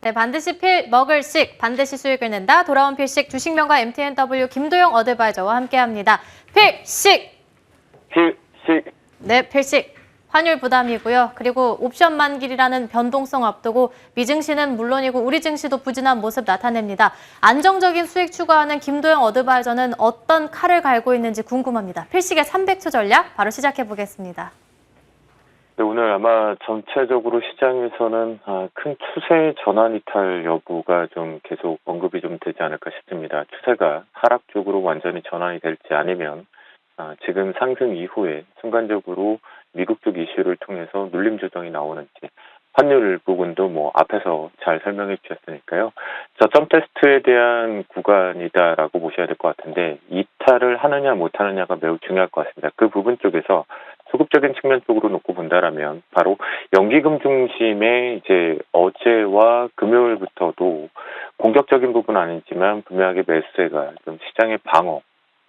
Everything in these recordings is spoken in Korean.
네, 반드시 먹을식, 반드시 수익을 낸다. 돌아온 필식 주식명가 MTNW 김도영 어드바이저와 함께합니다. 필식! 네, 필식. 환율 부담이고요. 그리고 옵션 만기라는 변동성 앞두고 미증시는 물론이고 우리 증시도 부진한 모습 나타냅니다. 안정적인 수익 추구하는 김도영 어드바이저는 어떤 칼을 갈고 있는지 궁금합니다. 필식의 300초 전략 바로 시작해 보겠습니다. 네, 오늘 아마 전체적으로 시장에서는 큰 추세 전환 이탈 여부가 좀 계속 언급이 좀 되지 않을까 싶습니다. 추세가 하락 쪽으로 완전히 전환이 될지 아니면 지금 상승 이후에 순간적으로 미국 쪽 이슈를 통해서 눌림 조정이 나오는지, 환율 부분도 뭐 앞에서 잘 설명해 주셨으니까요. 저점 테스트에 대한 구간이다라고 보셔야 될 것 같은데, 이탈을 하느냐 못하느냐가 매우 중요할 것 같습니다. 그 부분 쪽에서 수급적인 측면 쪽으로 놓고 본다라면 바로 연기금 중심의 이제 어제와 금요일부터도 공격적인 부분은 아니지만 분명하게 매수세가 좀 시장의 방어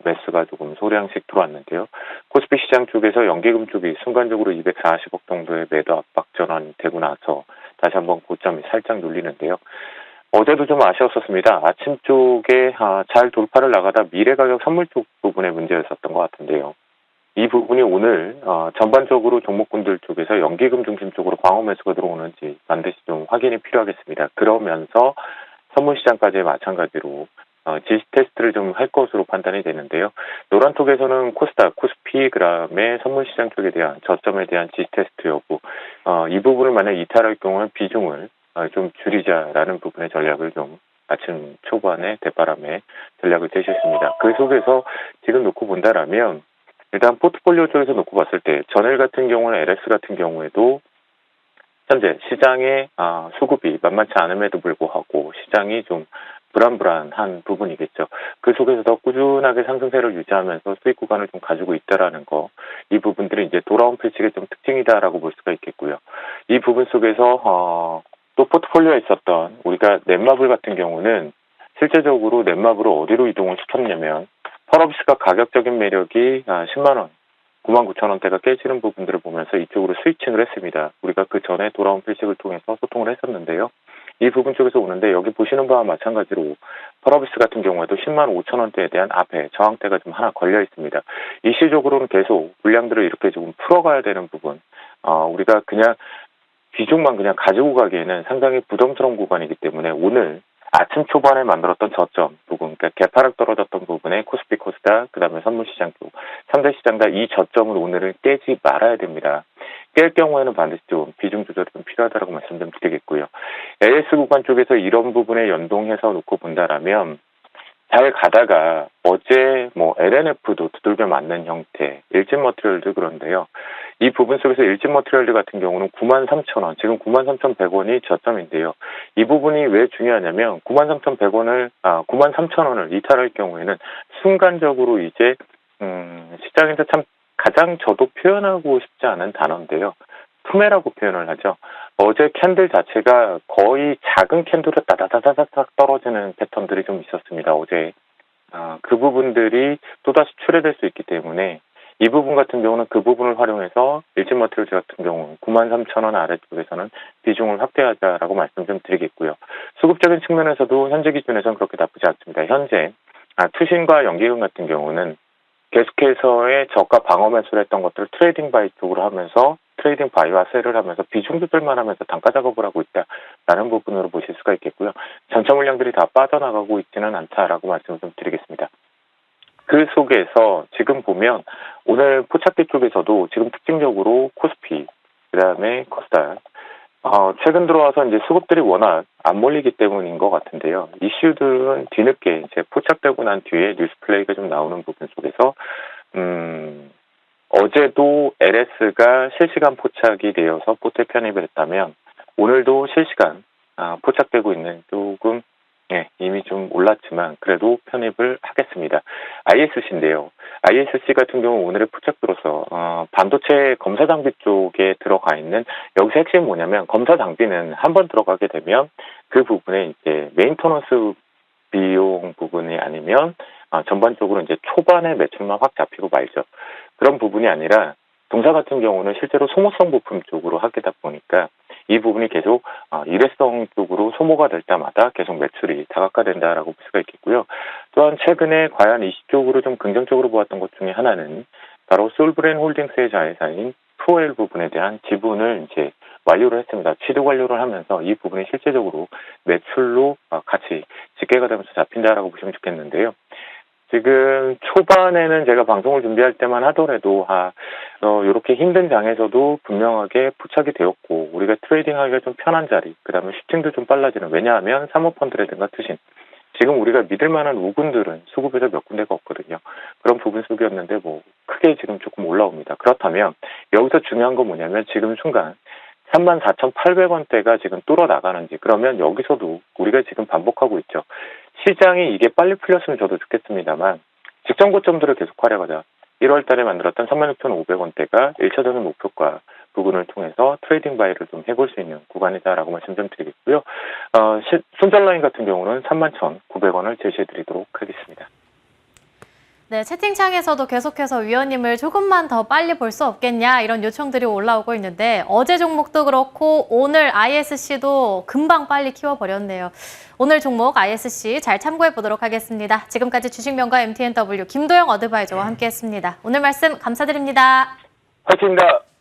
매수가 조금 소량씩 들어왔는데요. 코스피 시장 쪽에서 연기금 쪽이 순간적으로 240억 정도의 매도 압박 전환이 되고 나서 다시 한번 고점이 살짝 눌리는데요. 어제도 좀 아쉬웠었습니다. 아침 쪽에 잘 돌파를 나가다 미래가격 선물 쪽 부분에 문제였었던 것 같은데요. 이 부분이 오늘 전반적으로 종목군들 쪽에서 연기금 중심 쪽으로 방어 매수가 들어오는지 반드시 좀 확인이 필요하겠습니다. 그러면서 선물시장까지 마찬가지로 지지 테스트를 좀 할 것으로 판단이 되는데요. 노란톡에서는 코스닥, 코스피, 그다음에 선물시장 쪽에 대한 저점에 대한 지지 테스트 여부, 이 부분을 만약 이탈할 경우는 비중을 좀 줄이자라는 부분의 전략을 좀 아침 초반에 대바람에 전략을 제시했습니다. 그 속에서 지금 놓고 본다라면 일단 포트폴리오 쪽에서 놓고 봤을 때 전일 같은 경우는 LS 같은 경우에도 현재 시장의 수급이 만만치 않음에도 불구하고 시장이 좀 불안한 부분이겠죠. 그 속에서 꾸준하게 상승세를 유지하면서 수익 구간을 좀 가지고 있다라는 거, 이 부분들이 이제 돌아온 필식의 좀 특징이다라고 볼 수가 있겠고요. 이 부분 속에서 또 포트폴리오에 있었던 우리가 넷마블 같은 경우는 실제적으로 넷마블을 어디로 이동을 시켰냐면 펄어비스가 가격적인 매력이 10만 원, 99,000원대가 깨지는 부분들을 보면서 이쪽으로 스위칭을 했습니다. 우리가 그 전에 돌아온 필식을 통해서 소통을 했었는데요. 이 부분 쪽에서 오는데 여기 보시는 바와 마찬가지로 펄어비스 같은 경우에도 10만 5천원대에 대한 앞에 저항대가 좀 하나 걸려 있습니다. 일시적으로는 계속 물량들을 이렇게 조금 풀어가야 되는 부분, 우리가 그냥 비중만 그냥 가지고 가기에는 상당히 부담스러운 구간이기 때문에 오늘 아침 초반에 만들었던 저점 부분, 그러니까 개파락 떨어졌던 부분에 코스피, 코스닥, 그 다음에 선물시장 쪽 3대 시장 다 이 저점을 오늘은 깨지 말아야 됩니다. 깰 경우에는 반드시 좀 비중 조절이 좀 필요하다고 말씀 좀 드리겠고요. LS 구간 쪽에서 이런 부분에 연동해서 놓고 본다라면 잘 가다가 어제 뭐 LNF도 두들겨 맞는 형태, 일진머티리얼도 그런데요. 이 부분 속에서 일진머티리얼 같은 경우는 93,000원, 지금 93,100원이 저점인데요. 이 부분이 왜 중요하냐면 93,100원을 93,000원을 이탈할 경우에는 순간적으로 이제 시장에서 참 가장 저도 표현하고 싶지 않은 단어인데요. 투매라고 표현을 하죠. 어제 캔들 자체가 거의 작은 캔들로 따다다다닥 떨어지는 패턴들이 좀 있었습니다. 어제 그 부분들이 또다시 출회될 수 있기 때문에 이 부분 같은 경우는 그 부분을 활용해서 일진머티리얼 같은 경우 93,000원 아래쪽에서는 비중을 확대하자라고 말씀 좀 드리겠고요. 수급적인 측면에서도 현재 기준에서는 그렇게 나쁘지 않습니다. 현재 투신과 연기금 같은 경우는 계속해서의 저가 방어 매수를 했던 것들을 트레이딩 바이 쪽으로 하면서 트레이딩 바이와 셀을 하면서 비중 조절만 하면서 단가 작업을 하고 있다라는 부분으로 보실 수가 있겠고요. 전체 물량들이 다 빠져나가고 있지는 않다라고 말씀을 좀 드리겠습니다. 그 속에서 지금 보면 오늘 포착기 쪽에서도 지금 특징적으로 코스피, 그 다음에 코스닥, 최근 들어와서 이제 수급들이 워낙 안 몰리기 때문인 것 같은데요. 이슈들은 뒤늦게 이제 포착되고 난 뒤에 뉴스 플레이가 좀 나오는 부분 속에서, 어제도 LS가 실시간 포착이 되어서 포트에 편입을 했다면, 오늘도 실시간, 포착되고 있는 조금, 이미 좀 올랐지만, 그래도 편입을 하겠습니다. ISC인데요. ISC 같은 경우 오늘의 포착으로서 반도체 검사 장비 쪽에 들어가 있는, 여기서 핵심이 뭐냐면 검사 장비는 한번 들어가게 되면 그 부분에 이제 메인터넌스 비용 부분이 아니면 전반적으로 이제 초반에 매출만 확 잡히고 말죠. 그런 부분이 아니라 동사 같은 경우는 실제로 소모성 부품 쪽으로 하게다 보니까 이 부분이 계속 일회성 쪽으로 소모가 될 때마다 계속 매출이 다각화된다라고 볼 수가 있겠고요. 또한 최근에 과연 이쪽으로 좀 긍정적으로 보았던 것 중에 하나는 바로 솔브랜 홀딩스의 자회사인 프로엘 부분에 대한 지분을 이제 완료를 했습니다. 취득 완료를 하면서 이 부분이 실제적으로 매출로 같이 집계가 되면서 잡힌다라고 보시면 좋겠는데요. 지금 초반에는 제가 방송을 준비할 때만 하더라도 이렇게 힘든 장에서도 분명하게 포착이 되었고 우리가 트레이딩하기가 좀 편한 자리, 그다음에 슈팅도 좀 빨라지는, 왜냐하면 사모펀드라든가 투신, 지금 우리가 믿을 만한 우군들은 수급에서 몇 군데가 없거든요. 그런 부분 속이었는데 크게 지금 조금 올라옵니다. 그렇다면 여기서 중요한 건 뭐냐면 지금 순간 34,800원대가 지금 뚫어 나가는지, 그러면 여기서도 우리가 지금 반복하고 있죠. 시장이 이게 빨리 풀렸으면 저도 좋겠습니다만 직전 고점들을 계속 활약하자. 1월 달에 만들었던 36,500원대가 1차적인 목표가 부분을 통해서 트레이딩 바이를 좀 해볼 수 있는 구간이다라고 말씀 좀 드리겠고요. 손절라인 같은 경우는 31,900원을 제시해드리도록 하겠습니다. 네, 채팅창에서도 계속해서 위원님을 조금만 더 빨리 볼 수 없겠냐 이런 요청들이 올라오고 있는데 어제 종목도 그렇고 오늘 ISC도 금방 빨리 키워버렸네요. 오늘 종목 ISC 잘 참고해 보도록 하겠습니다. 지금까지 주식명가 MTNW 김도영 어드바이저와 함께했습니다. 오늘 말씀 감사드립니다. 화이팅입니다.